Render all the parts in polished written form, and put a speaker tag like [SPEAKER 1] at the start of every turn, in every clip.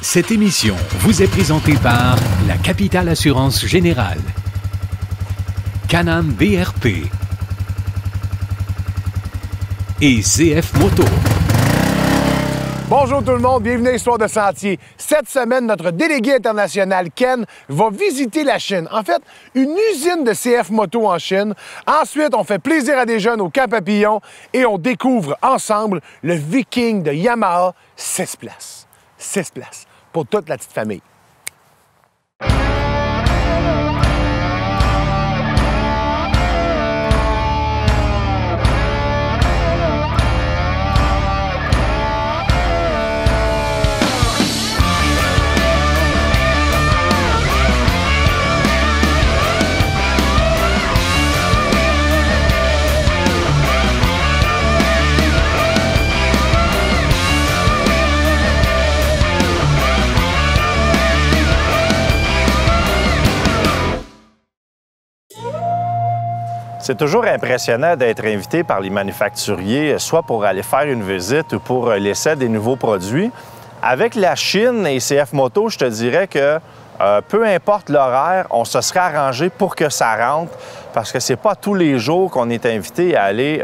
[SPEAKER 1] Cette émission vous est présentée par la Capitale Assurance Générale, Can-Am BRP et CF Moto.
[SPEAKER 2] Bonjour tout le monde, bienvenue à Histoire de Sentier. Cette semaine, notre délégué international, Ken, va visiter la Chine. En fait, une usine de CF Moto en Chine. Ensuite, on fait plaisir à des jeunes au Camp Papillon et on découvre ensemble le Viking de Yamaha 6 places. 6 places pour toute la petite famille.
[SPEAKER 3] C'est toujours impressionnant d'être invité par les manufacturiers, soit pour aller faire une visite ou pour l'essai des nouveaux produits. Avec la Chine et CF Moto, je te dirais que peu importe l'horaire, on se serait arrangé pour que ça rentre, parce que c'est pas tous les jours qu'on est invité à aller,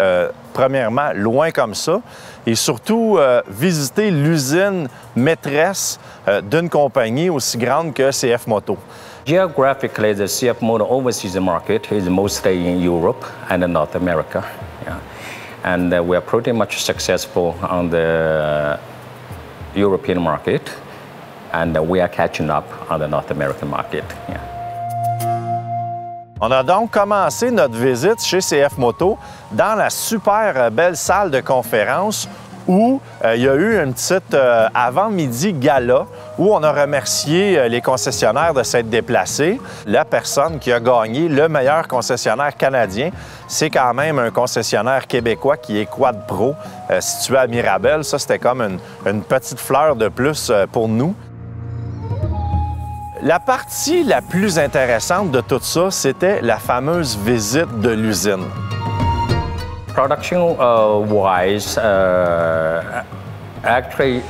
[SPEAKER 3] premièrement, loin comme ça, et surtout visiter l'usine maîtresse d'une compagnie aussi grande que CF Moto.
[SPEAKER 4] Geographically, the CF Moto overseas market is mostly in Europe and North America. Yeah. And we are pretty much successful on the European market, and we are catching up on the North American market. Yeah.
[SPEAKER 3] On a donc commencé notre visite chez CF Moto dans la super belle salle de conférence où il y a eu une petite avant-midi gala où on a remercié les concessionnaires de s'être déplacés. La personne qui a gagné le meilleur concessionnaire canadien, c'est quand même un concessionnaire québécois qui est Quad Pro, situé à Mirabel. Ça, c'était comme une petite fleur de plus pour nous. La partie la plus intéressante de tout ça, c'était la fameuse visite de l'usine.
[SPEAKER 4] Production-wise, actually,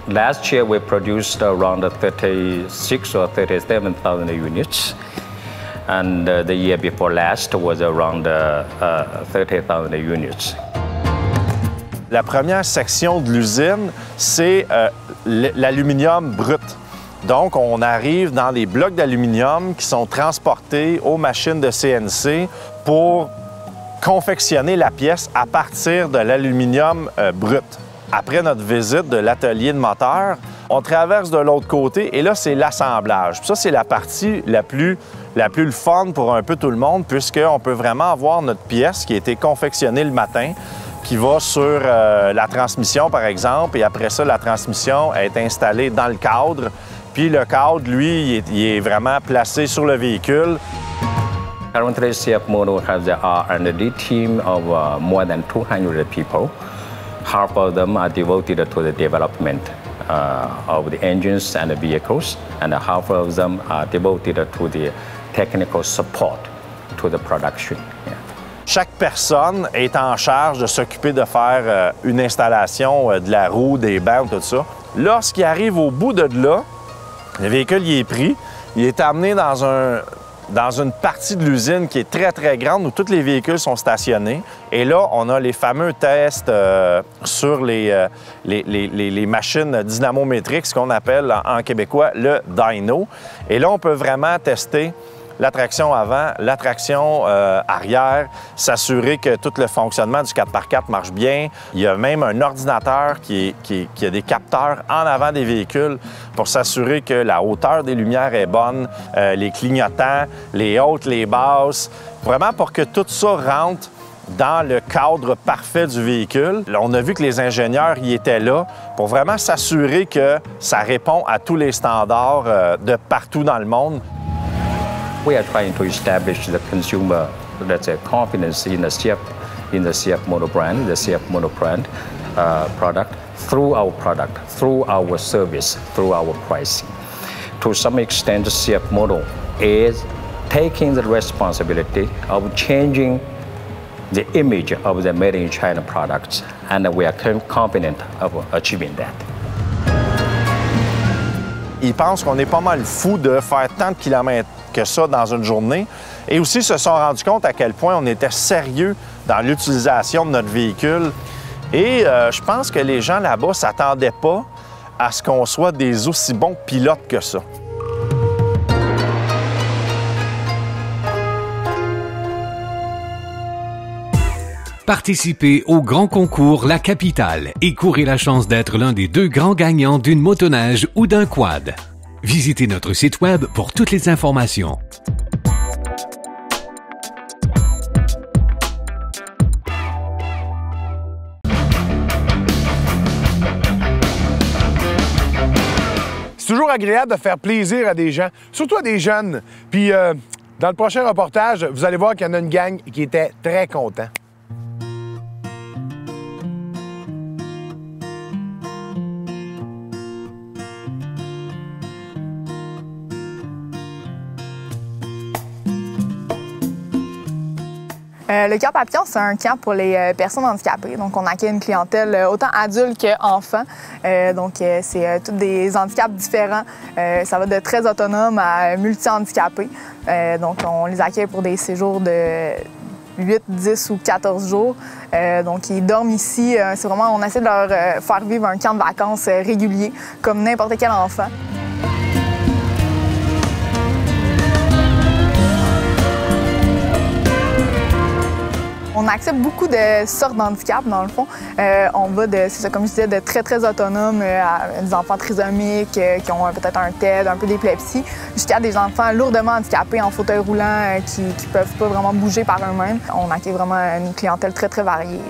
[SPEAKER 4] last year we produced around 36 or 37,000 units, and the year before last was around 30,000 units.
[SPEAKER 3] La première section de l'usine, c'est l'aluminium brut. Donc, on arrive dans les blocs d'aluminium qui sont transportés aux machines de CNC pour confectionner la pièce à partir de l'aluminium brut. Après notre visite de l'atelier de moteur, on traverse de l'autre côté et là, c'est l'assemblage. Ça, c'est la partie la plus le fun pour un peu tout le monde, puisqu'on peut vraiment avoir notre pièce qui a été confectionnée le matin, qui va sur la transmission, par exemple, et après ça, la transmission est installée dans le cadre. Puis le cadre, lui, il est vraiment placé sur le véhicule.
[SPEAKER 4] Currently, CF Moto has an R&D team of more than 200 people. Half of them are devoted to the development of the engines and the vehicles, and half of them are devoted to the technical support to the production. Yeah.
[SPEAKER 3] Chaque personne est en charge de s'occuper de faire une installation de la roue, des bancs, tout ça. Lorsqu'il arrive au bout de là, le véhicule il est pris, il est amené dans une partie de l'usine qui est très, très grande où tous les véhicules sont stationnés. Et là, on a les fameux tests sur les machines dynamométriques, ce qu'on appelle en québécois le dyno. Et là, on peut vraiment tester la traction avant, la traction arrière, s'assurer que tout le fonctionnement du 4x4 marche bien. Il y a même un ordinateur qui a des capteurs en avant des véhicules pour s'assurer que la hauteur des lumières est bonne, les clignotants, les hautes, les basses, vraiment pour que tout ça rentre dans le cadre parfait du véhicule. Là, on a vu que les ingénieurs y étaient là pour vraiment s'assurer que ça répond à tous les standards de partout dans le monde.
[SPEAKER 4] We are trying to establish the consumer confidence in the CF Moto brand, the CF Moto brand product, through our product, through our service, through our pricing. To some extent, CF Moto is taking the responsibility of changing the image of the made in China products, and we are confident of achieving that.
[SPEAKER 3] ils pensent qu'on est pas mal fou de faire tant de kilomètres que ça dans une journée. Et aussi se sont rendus compte à quel point on était sérieux dans l'utilisation de notre véhicule. Et je pense que les gens là-bas ne s'attendaient pas à ce qu'on soit des aussi bons pilotes que ça.
[SPEAKER 1] Participez au grand concours La Capitale et courez la chance d'être l'un des 2 grands gagnants d'une motoneige ou d'un quad. Visitez notre site web pour toutes les informations.
[SPEAKER 2] C'est toujours agréable de faire plaisir à des gens, surtout à des jeunes. Puis, dans le prochain reportage, vous allez voir qu'il y en a une gang qui était très content.
[SPEAKER 5] Le camp Papillon, c'est un camp pour les personnes handicapées. Donc, on accueille une clientèle autant adulte qu'enfant. Donc, c'est tous des handicaps différents. Ça va de très autonome à multi-handicapés. Donc, on les accueille pour des séjours de 8, 10 ou 14 jours. Donc, ils dorment ici. C'est vraiment, on essaie de leur faire vivre un camp de vacances régulier, comme n'importe quel enfant. On accepte beaucoup de sortes d'handicaps, dans le fond. On va de, c'est ça, comme je disais, de très, très autonomes à des enfants trisomiques qui ont peut-être un TED, un peu d'épilepsie, jusqu'à des enfants lourdement handicapés en fauteuil roulant qui ne peuvent pas vraiment bouger par eux-mêmes. On accueille vraiment une clientèle très, très variée.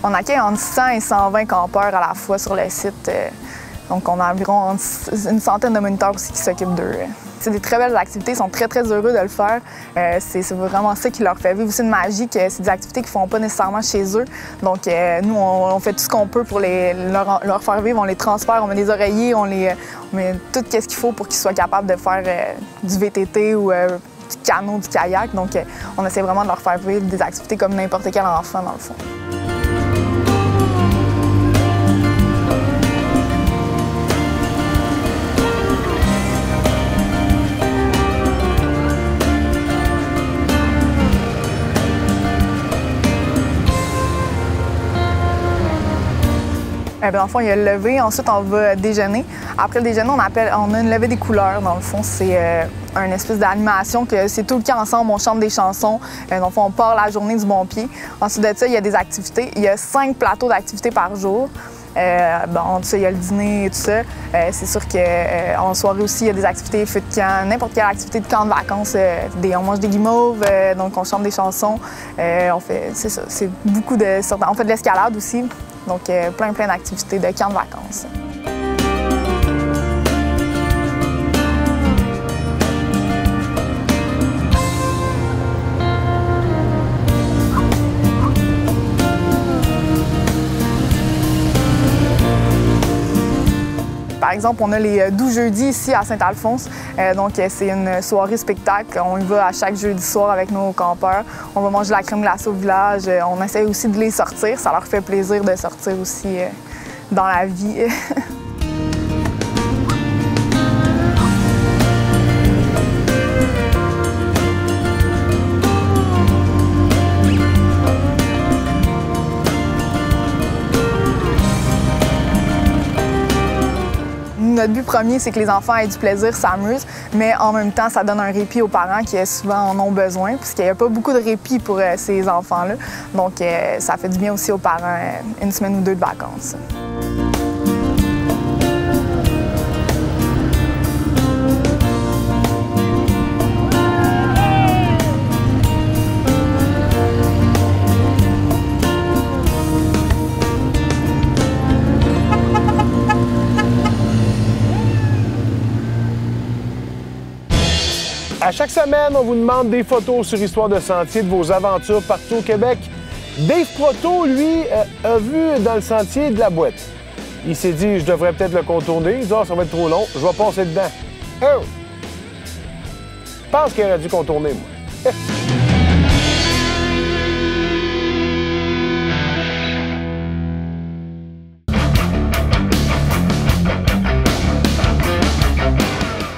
[SPEAKER 5] On accueille entre 100 et 120 campeurs à la fois sur le site. Donc, on a environ une centaine de moniteurs aussi qui s'occupent d'eux. C'est des très belles activités, ils sont très, très heureux de le faire. C'est vraiment ça qui leur fait vivre aussi une magie, que c'est des activités qu'ils ne font pas nécessairement chez eux. Donc, nous, on fait tout ce qu'on peut pour leur faire vivre. On les transfère, on met des oreillers, on met tout ce qu'il faut pour qu'ils soient capables de faire du VTT ou du canot, du kayak. Donc, on essaie vraiment de leur faire vivre des activités comme n'importe quel enfant, dans le fond. Dans le fond, il y a le lever, ensuite on va déjeuner. Après le déjeuner, on a une levée des couleurs. Dans le fond, c'est une espèce d'animation que c'est tout le camp ensemble, on chante des chansons. Dans le fond, on part la journée du bon pied. Ensuite de ça, il y a des activités. Il y a 5 plateaux d'activités par jour. Bon, il y a le dîner et tout ça. C'est sûr qu'en soirée aussi, il y a des activités feu de camp, n'importe quelle activité de camp de vacances. On mange des guimauves, donc on chante des chansons. C'est ça, c'est beaucoup de sortes. On fait de l'escalade aussi. Donc, plein d'activités de camp de vacances. Par exemple, on a les doux jeudis ici à Saint-Alphonse. Donc, c'est une soirée spectacle. On y va à chaque jeudi soir avec nos campeurs. On va manger la crème glacée au village. On essaie aussi de les sortir. Ça leur fait plaisir de sortir aussi dans la vie. Notre but premier, c'est que les enfants aient du plaisir, s'amusent, mais en même temps, ça donne un répit aux parents qui souvent en ont besoin, puisqu'il n'y a pas beaucoup de répit pour ces enfants-là. Donc, ça fait du bien aussi aux parents, une semaine ou 2 de vacances.
[SPEAKER 2] À chaque semaine, on vous demande des photos sur Histoire de Sentier de vos aventures partout au Québec. Dave Proto, lui, a vu dans le sentier de la boîte. Il s'est dit, je devrais peut-être le contourner. Il dit, oh, ça va être trop long, je vais passer dedans. Oh! Je pense qu'il aurait dû contourner, moi.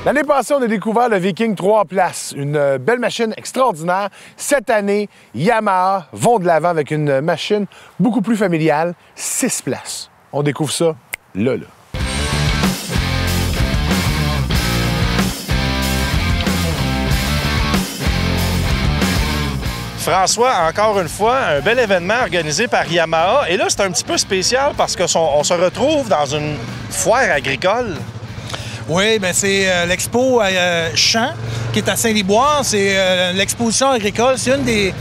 [SPEAKER 2] L'année passée, on a découvert le Viking 3 places, une belle machine extraordinaire. Cette année, Yamaha vont de l'avant avec une machine beaucoup plus familiale, 6 places. On découvre ça là.
[SPEAKER 3] François, encore une fois, un bel événement organisé par Yamaha. Et là, c'est un petit peu spécial parce qu'on se retrouve dans une foire agricole.
[SPEAKER 6] Oui, bien c'est l'expo Champs qui est à Saint-Liboire. C'est l'exposition agricole. C'est une des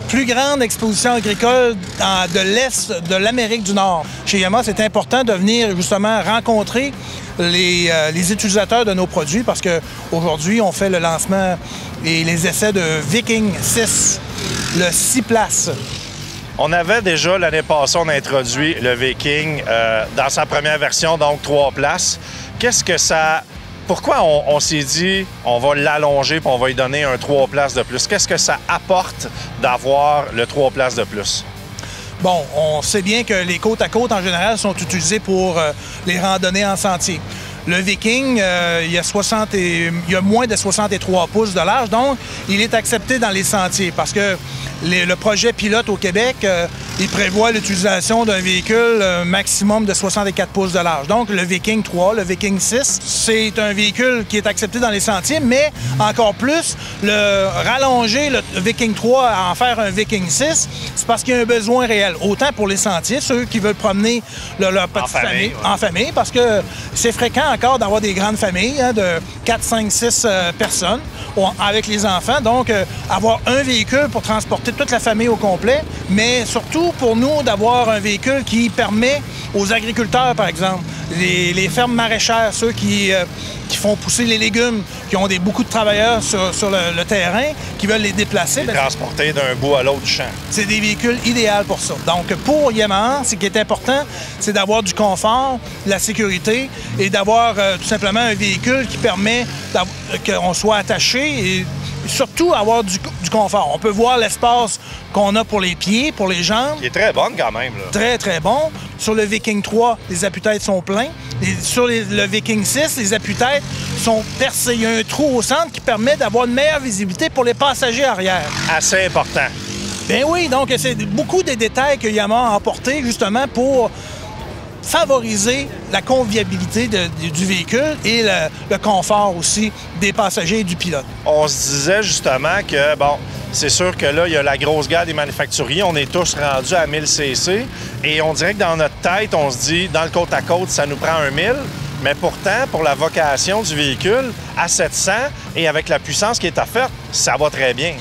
[SPEAKER 6] plus grandes expositions agricoles de l'Est de l'Amérique du Nord. Chez Yamaha, c'est important de venir justement rencontrer les utilisateurs de nos produits parce qu'aujourd'hui, on fait le lancement et les essais de Viking 6, le 6 places.
[SPEAKER 3] On avait déjà, l'année passée, on a introduit le Viking dans sa première version, donc 3 places. Qu'est-ce que ça... Pourquoi on s'est dit on va l'allonger et on va lui donner un 3 places de plus? Qu'est-ce que ça apporte d'avoir le 3 places de plus?
[SPEAKER 6] Bon, on sait bien que les côtes à côte, en général, sont utilisées pour les randonnées en sentier. Le Viking, il y a moins de 63 pouces de large, donc il est accepté dans les sentiers parce que le projet pilote au Québec, il prévoit l'utilisation d'un véhicule maximum de 64 pouces de large. Donc, le Viking 3, le Viking 6, c'est un véhicule qui est accepté dans les sentiers, mais encore plus, rallonger le Viking 3 à en faire un Viking 6, c'est parce qu'il y a un besoin réel. Autant pour les sentiers, ceux qui veulent promener leur petite famille en famille, parce que c'est fréquent encore d'avoir des grandes familles de 4, 5, 6 personnes avec les enfants. Donc, avoir un véhicule pour transporter toute la famille au complet, mais surtout pour nous d'avoir un véhicule qui permet aux agriculteurs, par exemple, les fermes maraîchères, ceux qui font pousser les légumes, qui ont beaucoup de travailleurs sur le terrain, qui veulent les déplacer.
[SPEAKER 3] Les transporter d'un bout à l'autre du champ.
[SPEAKER 6] C'est des véhicules idéaux pour ça. Donc, pour Yamaha, ce qui est important, c'est d'avoir du confort, de la sécurité et d'avoir tout simplement un véhicule qui permet qu'on soit attaché et surtout avoir du confort. On peut voir l'espace qu'on a pour les pieds, pour les jambes.
[SPEAKER 3] Il est très bonne quand même. Là.
[SPEAKER 6] Très, très bon. Sur le Viking 3, les appuis-têtes sont pleins. Sur le Viking 6, les appuis-têtes sont percés. Il y a un trou au centre qui permet d'avoir une meilleure visibilité pour les passagers arrière.
[SPEAKER 3] Assez important.
[SPEAKER 6] Bien oui, donc c'est beaucoup des détails que Yamaha a apportés justement pour favoriser la convivialité du véhicule et le confort aussi des passagers et du pilote.
[SPEAKER 3] On se disait justement que, bon, c'est sûr que là, il y a la grosse guerre des manufacturiers. On est tous rendus à 1000 cc. Et on dirait que dans notre tête, on se dit, dans le côte-à-côte, ça nous prend un 1000. Mais pourtant, pour la vocation du véhicule, à 700 et avec la puissance qui est offerte, ça va très bien.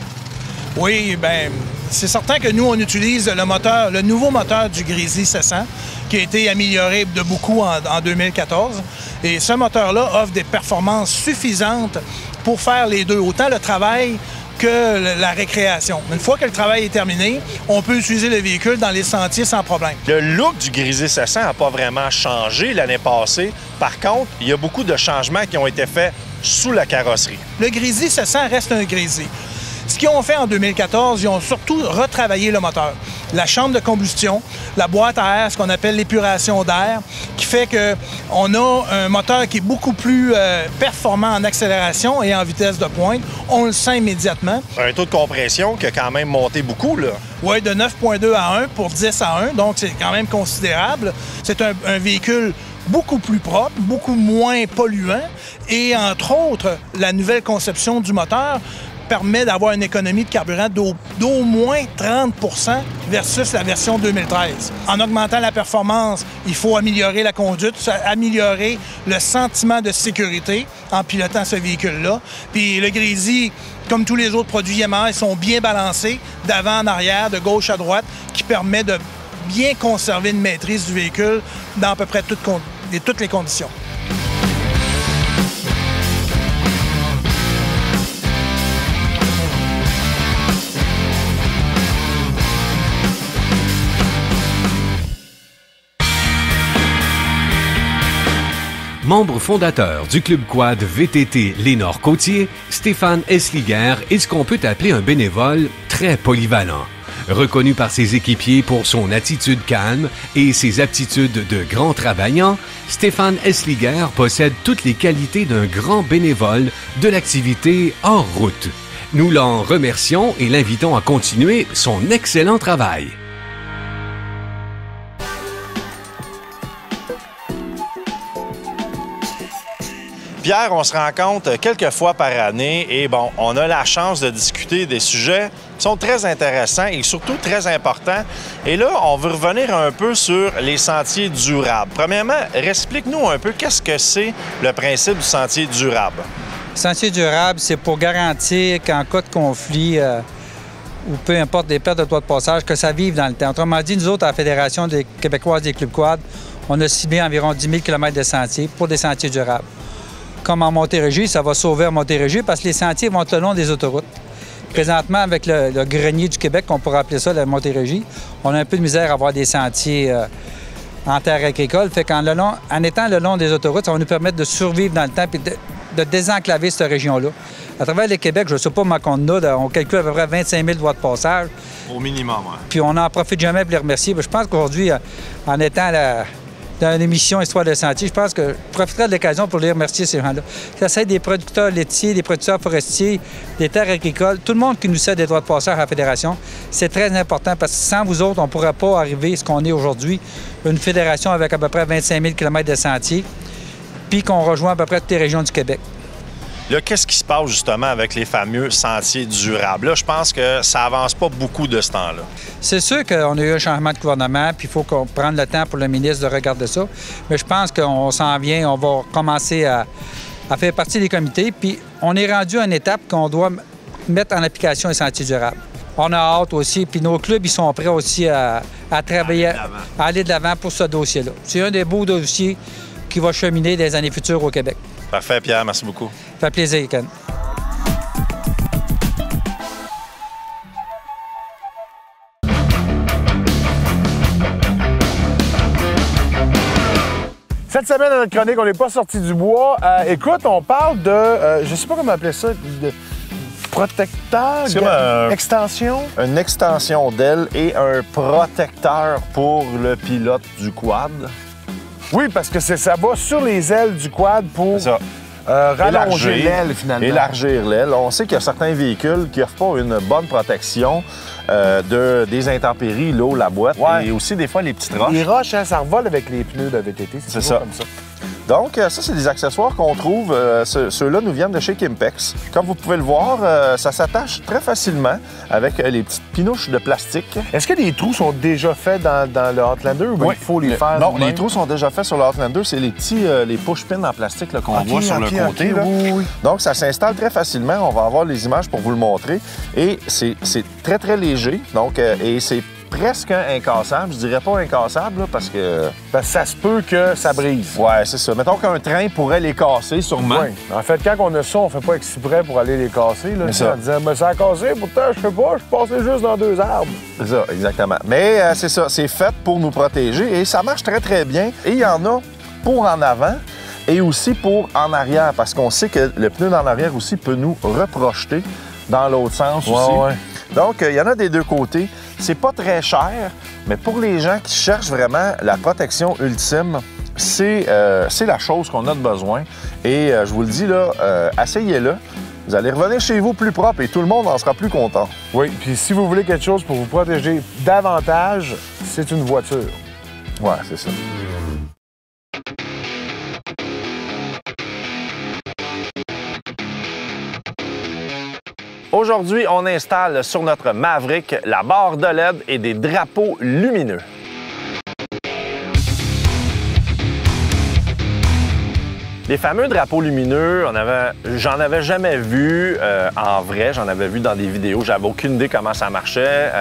[SPEAKER 6] Oui, bien, c'est certain que nous, on utilise le nouveau moteur du Grizzly 700, qui a été amélioré de beaucoup en 2014. Et ce moteur-là offre des performances suffisantes pour faire les deux, autant le travail que la récréation. Une fois que le travail est terminé, on peut utiliser le véhicule dans les sentiers sans problème.
[SPEAKER 3] Le look du Grizzly 700 n'a pas vraiment changé l'année passée. Par contre, il y a beaucoup de changements qui ont été faits sous la carrosserie.
[SPEAKER 6] Le Grizzly 700 reste un Grizzly. Ce qu'ils ont fait en 2014, ils ont surtout retravaillé le moteur. La chambre de combustion, la boîte à air, ce qu'on appelle l'épuration d'air, qui fait qu'on a un moteur qui est beaucoup plus performant en accélération et en vitesse de pointe. On le sent immédiatement.
[SPEAKER 3] Un taux de compression qui a quand même monté beaucoup, là.
[SPEAKER 6] Oui, de 9,2 à 1 pour 10 à 1, donc c'est quand même considérable. C'est un véhicule beaucoup plus propre, beaucoup moins polluant et, entre autres, la nouvelle conception du moteur permet d'avoir une économie de carburant d'au moins 30 % versus la version 2013. En augmentant la performance, il faut améliorer la conduite, améliorer le sentiment de sécurité en pilotant ce véhicule-là. Puis le Grizzly, comme tous les autres produits Yamaha, ils sont bien balancés d'avant en arrière, de gauche à droite, qui permet de bien conserver une maîtrise du véhicule dans à peu près toutes les conditions.
[SPEAKER 1] Membre fondateur du Club Quad VTT Les Nord-Côtiers, Stéphane Esliger est ce qu'on peut appeler un bénévole très polyvalent. Reconnu par ses équipiers pour son attitude calme et ses aptitudes de grand travaillant, Stéphane Esliger possède toutes les qualités d'un grand bénévole de l'activité hors route. Nous l'en remercions et l'invitons à continuer son excellent travail.
[SPEAKER 3] Pierre, on se rencontre quelques fois par année et bon, on a la chance de discuter des sujets qui sont très intéressants et surtout très importants. Et là, on veut revenir un peu sur les sentiers durables. Premièrement, explique-nous un peu qu'est-ce que c'est le principe du sentier durable.
[SPEAKER 7] Sentier durable, c'est pour garantir qu'en cas de conflit ou peu importe des pertes de droits de passage, que ça vive dans le temps. Autrement dit, nous autres, à la Fédération des québécoises des clubs quad, on a ciblé environ 10 000 km de sentiers pour des sentiers durables. Comme en Montérégie, ça va sauver en Montérégie parce que les sentiers vont le long des autoroutes. Présentement, avec le grenier du Québec, on pourrait appeler ça la Montérégie, on a un peu de misère à avoir des sentiers en terre agricole. Fait qu'en étant le long des autoroutes, ça va nous permettre de survivre dans le temps et de désenclaver cette région-là. À travers le Québec, je ne sais pas comment on calcule à peu près 25 000 droits de passage.
[SPEAKER 3] Au minimum, oui.
[SPEAKER 7] Puis on n'en profite jamais pour les remercier. Je pense qu'aujourd'hui, en étant dans une émission Histoire de sentier, je pense que je profiterai de l'occasion pour les remercier, ces gens-là. Ça c'est des producteurs laitiers, des producteurs forestiers, des terres agricoles, tout le monde qui nous cède des droits de passage à la Fédération. C'est très important parce que sans vous autres, on ne pourrait pas arriver à ce qu'on est aujourd'hui, une fédération avec à peu près 25 000 km de sentiers, puis qu'on rejoint à peu près toutes les régions du Québec.
[SPEAKER 3] Là, qu'est-ce qui se passe justement avec les fameux sentiers durables? Là, je pense que ça avance pas beaucoup de ce temps-là.
[SPEAKER 7] C'est sûr qu'on a eu un changement de gouvernement, puis il faut qu'on prenne le temps pour le ministre de regarder ça. Mais je pense qu'on s'en vient, on va commencer à faire partie des comités, puis on est rendu à une étape qu'on doit mettre en application les sentiers durables. On a hâte aussi, puis nos clubs, ils sont prêts aussi à travailler, à aller de l'avant pour ce dossier-là. C'est un des beaux dossiers qui va cheminer dans les années futures au Québec.
[SPEAKER 3] Parfait, Pierre. Merci beaucoup.
[SPEAKER 7] Ça fait plaisir, Ken.
[SPEAKER 2] Cette semaine, dans notre chronique, on n'est pas sorti du bois. Écoute, on parle de, je sais pas comment appeler ça, de protecteur, extension?
[SPEAKER 3] Une extension d'aile et un protecteur pour le pilote du quad.
[SPEAKER 2] Oui, parce que ça va sur les ailes du quad pour rallonger l'aile, finalement.
[SPEAKER 3] Élargir l'aile. On sait qu'il y a certains véhicules qui n'offrent pas une bonne protection des intempéries, l'eau, la boîte, et aussi des fois les petites roches.
[SPEAKER 2] Les roches, hein, ça revole avec les pneus de VTT, c'est ça. Comme ça.
[SPEAKER 3] Donc, ça, c'est des accessoires qu'on trouve. Ceux-là nous viennent de chez Kimpex. Comme vous pouvez le voir, ça s'attache très facilement avec les petites pinouches de plastique.
[SPEAKER 2] Est-ce que les trous sont déjà faits dans le Outlander ou il faut les faire?
[SPEAKER 3] Non, les trous sont déjà faits sur le Outlander. C'est les petits les push-pins en plastique qu'on voit sur le côté. Là.
[SPEAKER 2] Oui.
[SPEAKER 3] Donc, ça s'installe très facilement. On va avoir les images pour vous le montrer. Et c'est très, très léger. Donc, et c'est presque incassable. Je dirais pas incassable, là, parce que
[SPEAKER 2] ça se peut que ça brise.
[SPEAKER 3] Ouais, c'est ça. Mettons qu'un train pourrait les casser, sûrement.
[SPEAKER 2] Oui. En fait, quand on a ça, on fait pas exprès pour aller les casser. Là, en disant, ça a cassé, pourtant, je sais pas, je passais juste dans 2 arbres.
[SPEAKER 3] C'est ça, exactement. Mais c'est ça, c'est fait pour nous protéger et ça marche très, très bien. Et il y en a pour en avant et aussi pour en arrière, parce qu'on sait que le pneu d'en arrière aussi peut nous reprojeter dans l'autre sens aussi.
[SPEAKER 2] Ouais.
[SPEAKER 3] Donc, il y en a des deux côtés. C'est pas très cher, mais pour les gens qui cherchent vraiment la protection ultime, c'est la chose qu'on a de besoin. Et je vous le dis, là, essayez-le. Vous allez revenir chez vous plus propre et tout le monde en sera plus content.
[SPEAKER 2] Oui, puis si vous voulez quelque chose pour vous protéger davantage, c'est une voiture.
[SPEAKER 3] Ouais, c'est ça. Aujourd'hui, on installe sur notre Maverick la barre de LED et des drapeaux lumineux. Les fameux drapeaux lumineux, j'en avais jamais vu en vrai, j'en avais vu dans des vidéos, j'avais aucune idée comment ça marchait.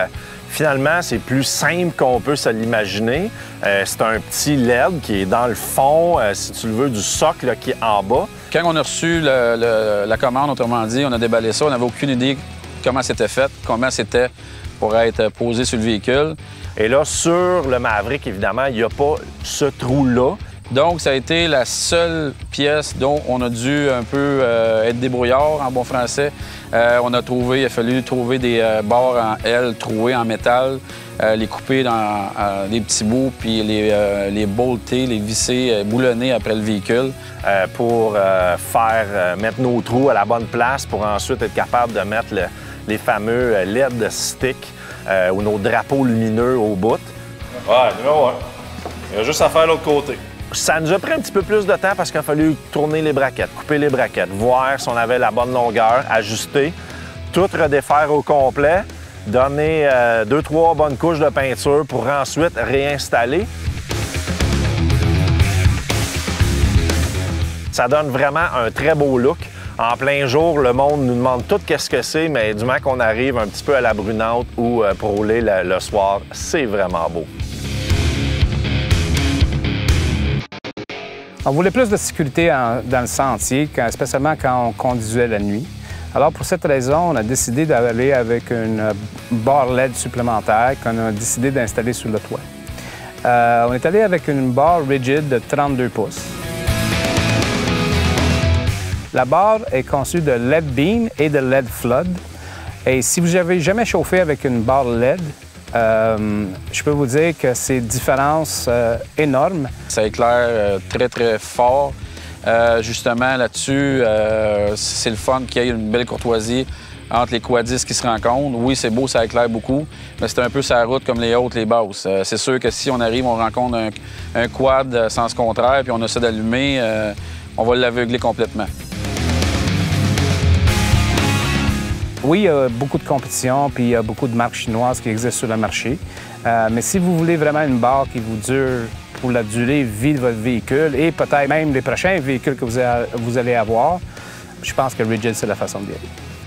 [SPEAKER 3] Finalement, c'est plus simple qu'on peut se l'imaginer. C'est un petit LED qui est dans le fond, si tu le veux, du socle là, qui est en bas.
[SPEAKER 8] Quand on a reçu la commande, autrement dit, on a déballé ça, on n'avait aucune idée comment c'était fait, comment c'était pour être posé sur le véhicule.
[SPEAKER 3] Et là, sur le Maverick, évidemment, il n'y a pas ce trou-là
[SPEAKER 8] Donc, ça a été la seule pièce dont on a dû un peu être débrouillard en bon français. Il a fallu trouver des barres en L trouées en métal, les couper dans des petits bouts, puis les bolter, les visser, boulonner après le véhicule.
[SPEAKER 3] Pour mettre nos trous à la bonne place pour ensuite être capable de mettre les fameux LED stick ou nos drapeaux lumineux au bout.
[SPEAKER 9] Ouais, numéro 1. Il y a juste à faire l'autre côté.
[SPEAKER 3] Ça nous a pris un petit peu plus de temps parce qu'il a fallu tourner les braquettes, couper les braquettes, voir si on avait la bonne longueur, ajuster, tout redéfaire au complet, donner 2-3 bonnes couches de peinture pour ensuite réinstaller. Ça donne vraiment un très beau look. En plein jour, le monde nous demande tout qu'est-ce que c'est, mais du moment qu'on arrive un petit peu à la brunante ou pour rouler le soir, c'est vraiment beau.
[SPEAKER 10] On voulait plus de sécurité dans le sentier, spécialement quand on conduisait la nuit. Alors, pour cette raison, on a décidé d'aller avec une barre LED supplémentaire qu'on a décidé d'installer sur le toit. On est allé avec une barre rigide de 32 pouces. La barre est conçue de LED beam et de LED flood. Et si vous n'avez jamais chauffé avec une barre LED, je peux vous dire que c'est une différence énorme.
[SPEAKER 8] Ça éclaire très, très fort. Justement, là-dessus, c'est le fun qu'il y ait une belle courtoisie entre les quadistes qui se rencontrent. Oui, c'est beau, ça éclaire beaucoup, mais c'est un peu sa route comme les hautes, les basses. C'est sûr que si on arrive, on rencontre un quad sens contraire, puis on essaie d'allumer, on va l'aveugler complètement.
[SPEAKER 10] Oui, il y a beaucoup de compétition, puis il y a beaucoup de marques chinoises qui existent sur le marché. Mais si vous voulez vraiment une barre qui vous dure pour la durée de vie de votre véhicule et peut-être même les prochains véhicules que vous allez avoir, je pense que Rigid, c'est la façon d'y aller.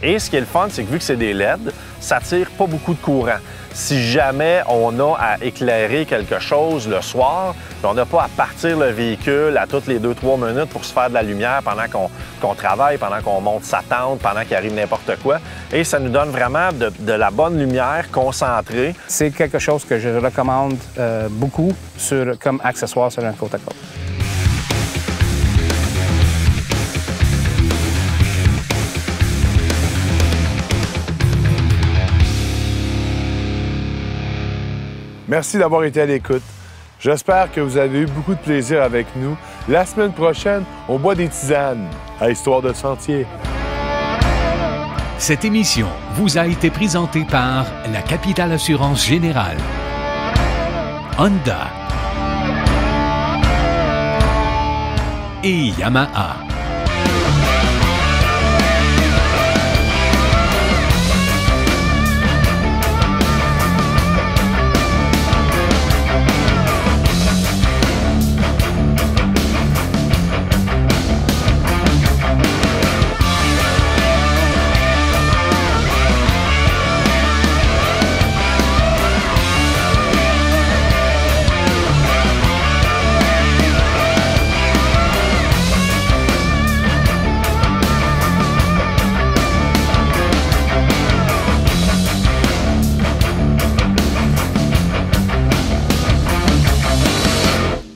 [SPEAKER 3] Et ce qui est le fun, c'est que vu que c'est des LED, ça tire pas beaucoup de courant. Si jamais on a à éclairer quelque chose le soir, on n'a pas à partir le véhicule à toutes les 2-3 minutes pour se faire de la lumière pendant qu'on travaille, pendant qu'on monte sa tente, pendant qu'il arrive n'importe quoi. Et ça nous donne vraiment de la bonne lumière concentrée.
[SPEAKER 10] C'est quelque chose que je recommande beaucoup comme accessoire sur un côte-à-côte.
[SPEAKER 2] Merci d'avoir été à l'écoute. J'espère que vous avez eu beaucoup de plaisir avec nous. La semaine prochaine, on boit des tisanes à Histoire de Sentier.
[SPEAKER 1] Cette émission vous a été présentée par la Capitale Assurance Générale, Honda et Yamaha.